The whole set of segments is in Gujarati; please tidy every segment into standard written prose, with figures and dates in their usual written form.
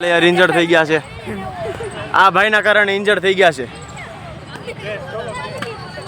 પ્લેયર ઇન્જર્ડ થઈ ગયા છે. આ ભાઈના કારણે ઇન્જર્ડ થઈ ગયા છે.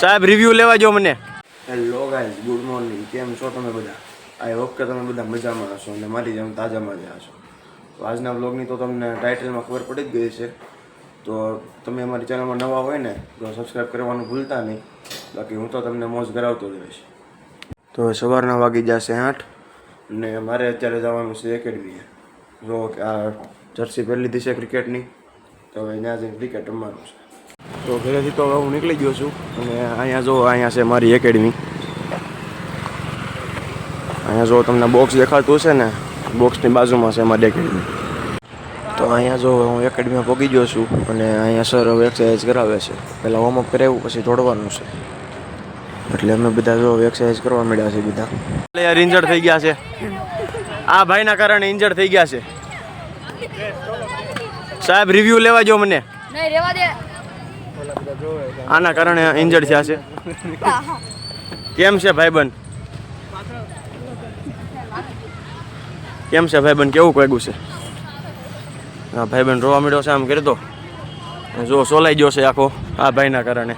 સાહેબ રિવ્યુ લેવા જો મને. Hello guys, good morning. કેમ છો તમે બધા? આઈ હોપ કે તમે બધા મજામાં હશો અને મારી જેમ તાજામાં જ હશો. તો આજના વ્લોગની તો તમને ટાઇટલમાં ખબર પડી જ ગઈ છે. તો તમે અમારી ચેનલમાં નવા હોય ને તો સબસ્ક્રાઈબ કરવાનું ભૂલતા નહીં. બાકી હું તો તમને મોજ કરાવતો જ રહીશ. તો સવારના વાગી જશે 8 અને મારે અત્યારે જવાનું છે એકેડમીએ. જો આ જર્સી પહેરી લીધી છે ક્રિકેટની, તો હવે ત્યાં જઈને ક્રિકેટ રમવાનું છે. તો ઘરેથી તો હું નીકળી ગયો છું અને અહીંયા છે મારી એકેડમી. અહીંયા જો તમને બોક્સ દેખાતું છે ને, બોક્સની બાજુમાં છે મારી એકેડમી. તો અહીંયા જો હું એકેડમીમાં પહોંચી ગયો છું અને અહીંયા સર હવે એક્સરસાઇઝ કરાવે છે. પહેલાં વોર્મઅપ કરાવ્યું, પછી દોડવાનું છે. એટલે અમે બધા જો એક્સરસાઇઝ કરવા મળ્યા છે. બધા પ્લેયર ઇન્જર્ડ થઈ ગયા છે. આ ભાઈના કારણે ઇન્જર્ડ થઈ ગયા છે. સાહેબ રિવ્યુ લેવા જો મને. નહીં રેવા દે. આના કારણે ઇન્જર્ડ થયા છે. કેમ છે ભાઈબંધ? કેમ છે ભાઈબંધ? કેવું વાગ્યું છે? હા ભાઈબંધ રોવા મળ્યો છે. આમ કરી દો. જો સોલાઈ ગયો છે આખો આ ભાઈના કારણે.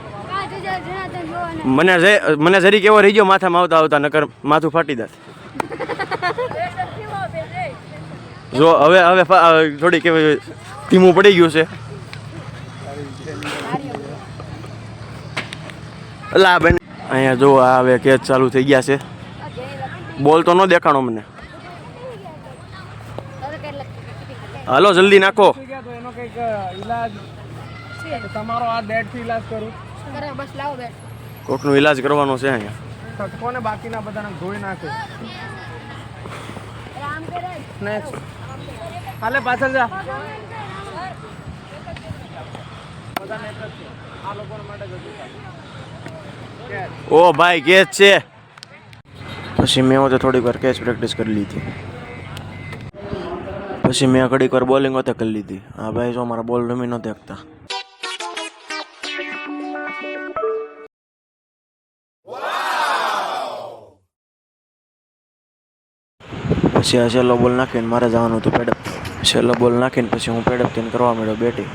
મને જરી કેવો રહી ગયો માથામાં આવતા આવતા, નકર માથું ફાટી જાત. જો હવે થોડી કેવી ધીમું પડી ગયું છે. અલા બેન અહીંયા જો હવે કેચ ચાલુ થઈ ગયા છે. બોલ તો ન દેખાણો મને. હાલો જલ્દી નાખો. એનો કંઈક ઈલાજ તમારો આ બેટ થી ઈલાજ કરું. બસ લાવો બેટ. કોકનો ઈલાજ કરવાનો છે અહીંયા. કોને બાકીના બધાને ધોઈ નાખે. નેક્સ્ટ હાલે પાછળ જા. આ લોકો માટે ઓ ભાઈ કેચ છે. પછી મેં તો થોડીક વાર કેચ પ્રેક્ટિસ કરી લીધી. પછી મેં ઘડીક વાર બોલિંગ હોતે કરી લીધી. હા ભાઈ જો મારા બોલ રમી નહોતા શકતા. પછી આ છેલ્લો બોલ નાખીને મારે જવાનું હતું પેડઅપ. છેલ્લો બોલ નાખીને પછી હું પેડઅપ થઈને કરવા માંડ્યો બેટિંગ.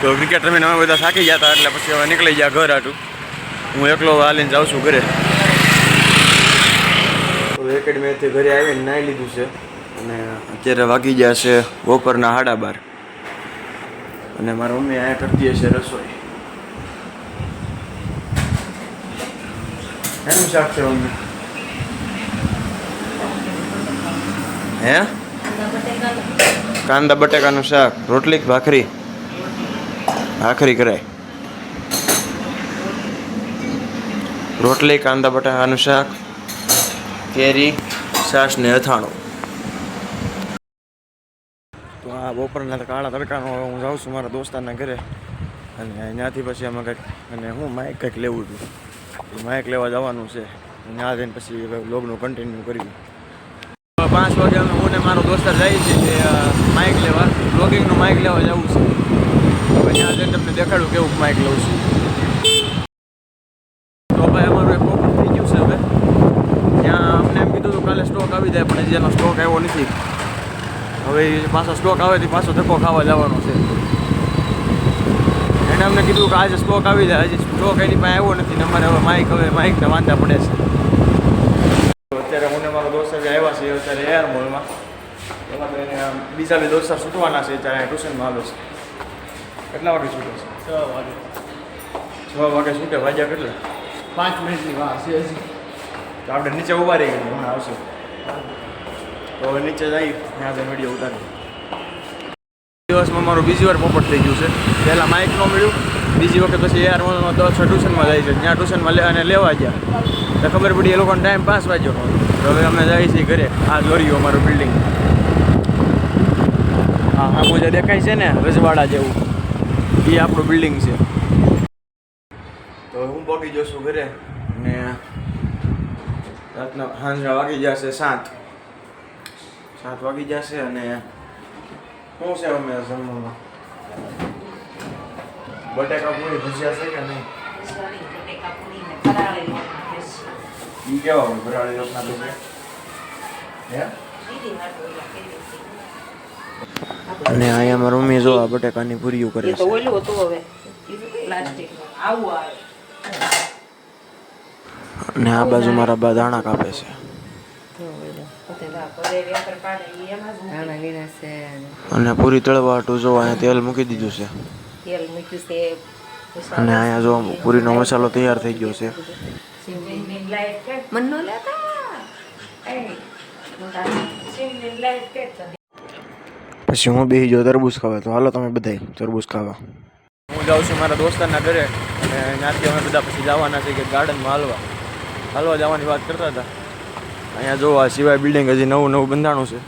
તો ક્રિકેટ રમીને અમે બધા થાકી ગયા હતા એટલે પછી હવે નીકળી ગયા ઘર આટું. હું એકલો હાલીને જાઉં છું ઘરે. તો એકેડમીથી ઘરે આવીને નાહી લીધું છે અને અત્યારે વાગી ગયા છે બપોરના 12:30 અને મારા મમ્મી અહીંયા કરતી હશે રસોઈ. એનું શાક છે મમ્મી? હે? કાંદા બટેકાનું શાક. રોટલી કે ભાખરી? ભાખરી કરાય. રોટલી, કાંદા બટાકાનું શાક, કેરી, છાશ ને અથાણું. તો આ બપોરના કાળા તડકાનો હું જાઉં છું મારા દોસ્તારના ઘરે અને ત્યાંથી પછી અમે કંઈક અને હું માઇક કંઈક લેવું હતું. માઇક લેવા જવાનું છે. ત્યાં જઈને પછી વ્લોગનું કન્ટિન્યુ કર્યું. 5 વાગે અમે હું ને મારો દોસ્તાર જાય છે માઇક લેવા. વ્લોગિંગનું માઇક લેવા જવું છે. હવે ત્યાં જઈને તમને દેખાડું કેવું માઇક લઉં છું. તો ભાઈ અમારું એક ઓપન થઈ ગયું છે. હવે ત્યાં અમને એમ કીધું હતું કાલે સ્ટોક આવી જાય, પણ હજી એનો સ્ટોક આવ્યો નથી. હવે પાછો સ્ટોક આવે તો પાછો ધક્કો ખાવા જવાનો છે. એને અમને કીધું કે આજે સ્ટોક આવી જાય. હજી સ્ટોક એની પાસે આવ્યો નથી ને અમારે હવે માઇકને વાંધા પડે છે. અત્યારે હું ને મારો દોસ્ત આવ્યા છે અત્યારે એર મોલમાં. એમાં તો એને બીજા બી દોસ્ત છૂટવાના છે. ત્યારે ટ્યુશનમાં આવે છે. કેટલા વાગે છૂટે છે? 6 વાગે. 6 વાગે છૂટે. વાગ્યા કેટલા? 5 મિનિટની વાર છે હજી. તો આપણે નીચે ઊભા રહી ગયા. હમણાં આવશે તો હવે નીચે જઈ ત્યાં જઈને વિડીયો ઉતારી. દિવસમાં મારું બીજી વાર પોપટ થઈ ગયું છે. પહેલાં માઇક ન મળ્યું, બીજી વખત પછી એઆર મોલમાં 10 ટ્યુશનમાં જાય છે. ત્યાં ટ્યુશનમાં લેવા ગયા તો ખબર પડી એ લોકોને ટાઈમ 5 વાગ્યો. તો હવે અમે જઈએ છીએ ઘરે. આ જોયું અમારું બિલ્ડિંગ. હા હા મુજે દેખાય છે ને રજવાડા જેવું, એ આપણું બિલ્ડિંગ છે. તો હું હું પહોંચી જશું ઘરે ને રાતના સાંજના વાગી જશે 7 વાગી જશે અને શું છે અમે જમવામાં બટેકા પૂરી ભજીયા છે કે નહીં ઈ કેવા હોય ભરાળી રોટના તો હે અને અહીંયા મારી મમ્મી જો આ બટેકાની પૂરીઓ કરે છે ઓલું હતું હવે પ્લાસ્ટિક આવું આવે અને આ બાજુ મારા બા દાણા કાપે છે અને પૂરી તળવા હાટું જો અહીંયા તેલ મૂકી દીધું છે તેલ મૂક્યું છે અને અહીંયા જો પૂરીનો મસાલો તૈયાર થઈ ગયો છે મન નો લેતા પછી હું બેસી જાઉં તરબૂચ ખાવા તો હાલો તમે બધા તરબૂચ ખાવા હું જાઉં છું મારા દોસ્તારના ઘરે અને ત્યાંથી અમે બધા પછી જવાના છે કે ગાર્ડનમાં હાલવા જવાની વાત કરતા હતા અહીંયા જો આ સિવાય બિલ્ડિંગ હજી નવું બંધાણું છે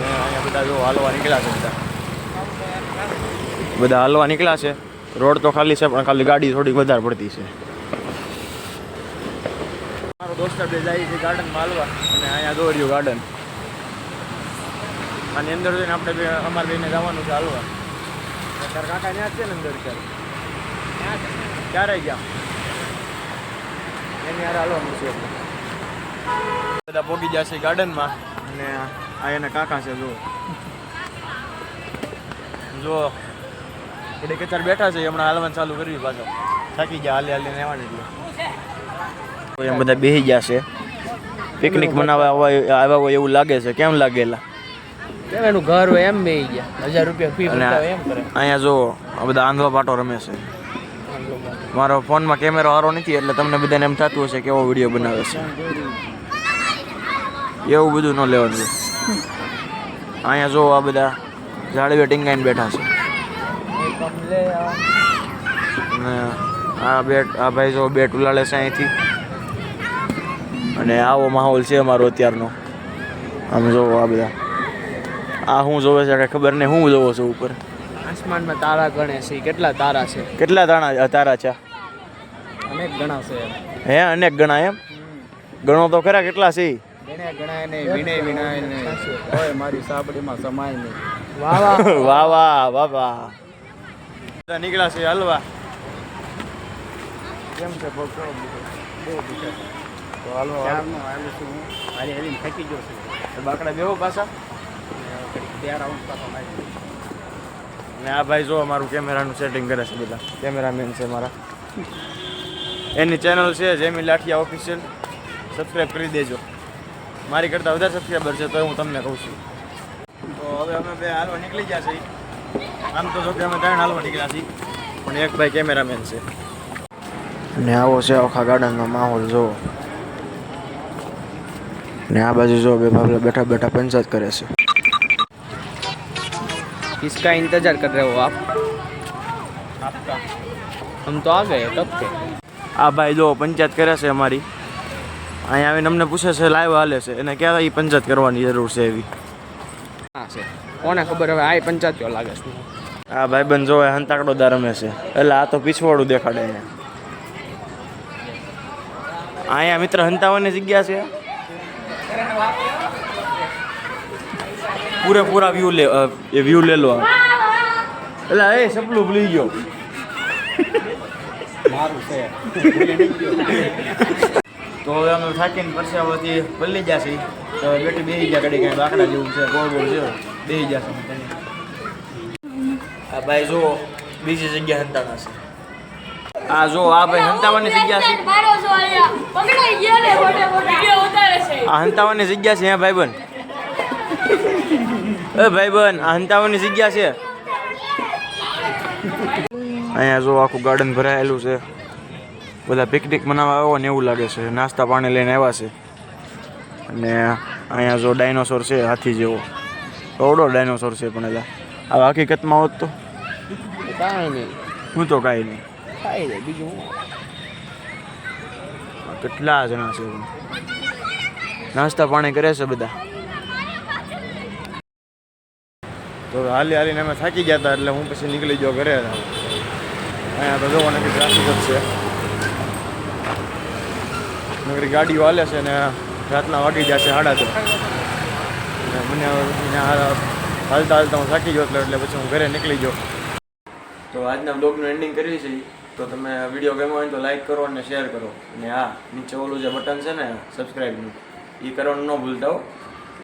અહીંયા બધા જો હાલવા નીકળ્યા છે બધા હાલવા નીકળ્યા છે રોડ તો ખાલી છે પણ ખાલી ગાડી થોડીક વધારે પડતી છે મારો દોસ્તાર બે જાય છે ગાર્ડનમાં હાલવા અને અહીંયા જો રહ્યું ગાર્ડન આની અંદર જઈને આપણે અમારે બેને જવાનું છે હાલવા તાર કાકા ત્યાં છે ને અંદર ક્યારે ગયા એની યાર હાલવાનું છે બધા પોગી જશે ગાર્ડનમાં અને આ એના કાકા છે જો એટલે કચાર બેઠા છે હમણાં હાલવાનું ચાલુ કર્યું પાછળ થાકી ગયા હાલીને આવવાનું એટલે એમ બધા બેસી ગયા છે પિકનિક મનાવવા આવ્યા હોય એવું લાગે છે કેમ લાગેલા એનું ઘર હોય એમ બે ગયા 1000 રૂપિયા ફી ભરતા એમ કરે અહીંયા જો આ બધા આંધવા પાટો રમે છે મારો ફોનમાં કેમેરો સારો નથી એટલે તમને બધાને એમ થતું હશે કેવો વિડીયો બનાવે છે એવું બધું ન લેવાનું અહીંયા જો આ બધા ઝાડવે ટીંગાઈને બેઠા છે અને આ ભાઈ જો બેટ ઉલાડે છે અહીંથી અને આવો માહોલ છે અમારો અત્યારનો આમ જોવો આ બધા આ હું જોવે છે કે ખબર નહીં હું જોવો છું ઉપર આસમાનમાં તારા ગણે છે કેટલા તારા છે કેટલા તારા છે અનેક ગણા છે હે અનેક ગણા એમ ગણો તો ખરા કેટલા છે ગણાય નહીં વિનાય નહીં ઓય મારી સાબડીમાં સમાય નહીં વાહ વાહ બધા નીકળ્યા છે હલવા કેમ છે પગ તો હલવા થાકી ગયો છે બાકડા બેહો પાછા અને આ ભાઈ જો મારું કેમેરાનું સેટિંગ કરે છે બધા કેમેરામેન છે મારા એની ચેનલ છે જેમી લાઠિયા ઓફિશિયલ સબસ્ક્રાઈબ કરી દેજો મારી કરતાં વધારે સબસ્ક્રાઈબર છે તો હું તમને કહું છું તો હવે અમે બે હાલવા નીકળી ગયા છીએ આમ તો જો કે અમે 3 હાલવા નીકળ્યા છીએ પણ એક ભાઈ કેમેરામેન છે અને આવો છે આખા ગાર્ડનનો માહોલ જો ને આ બાજુ જો બે ભાભલા બેઠા પંચાયત કરે છે इसका इंतजार कर रहे हो आप आपका हम तो आ गए कब के આ ભાઈ જો પંચાયત કરે છે અમારી અહીંયા આવીને અમને પૂછે છે લાઈવ હાલે છે એને ક્યારે એ પંચાયત કરવાની જરૂર છે એવી હા છે કોને ખબર હવે આ પંચાયત કેવો લાગે છે આ ભાઈબંધ જો હંતાકડો દા રમે છે એટલે આ તો પીછવાડું દેખાડે અહીંયા મિત્ર હંતાવાની જગ્યા છે પૂરેપૂરા વ્યૂ લે લો એટલે એ સપલું ભૂલી ગયો મારું છે તો હવે અમે થાકીને પરસાવતી પલ્લી જશે તો બેટી બેસી ગયા ઘડી કાંઈ બાકડા જેવું છે ગોળ છે બેસી જશે આ ભાઈ જો બીજી જગ્યા હંતાણા છે આ જો આ ભાઈ હંતાવાની જગ્યા છે આ હંતાવાની જગ્યા છે હે ભાઈબંધ ભાઈબંધ આ હંતાવાની જગ્યા છે અહીંયા જો આખું ગાર્ડન ભરાયેલું છે બધા પિકનિક મનાવવા આવ્યો ને એવું લાગે છે નાસ્તા પાણી લઈને આવ્યા છે અને અહીંયા જો ડાયનોસોર છે હાથી જેવો કવડો ડાયનોસોર છે પણ એટલે આ હકીકતમાં હોત તો કાંઈ નહીં હું તો કાંઈ નહીં ખાઈ જાય બીજું કેટલા જણા છે નાસ્તા પાણી કરે છે બધા તો હાલીને અમે થાકી ગયા હતા એટલે હું પછી નીકળી ગયો ઘરે અહીંયા તો જોવો નકરી ટ્રાફિક જ છે, નકરી ગાડીઓ હાલે છે ને રાતના વાગી ગયા છે 3:30. અને મને હાલતા હાલતા હું થાકી ગયો એટલે પછી હું ઘરે નીકળી ગયો. તો આજના બ્લોગનું એન્ડિંગ કરવી છે. તો તમે વિડીયો ગમ્યો હોય તો લાઈક કરો અને શેર કરો, અને હા નીચે ઓલું જે બટન છે ને સબસ્ક્રાઈબનું એ કરવાનું ન ભૂલતા હો.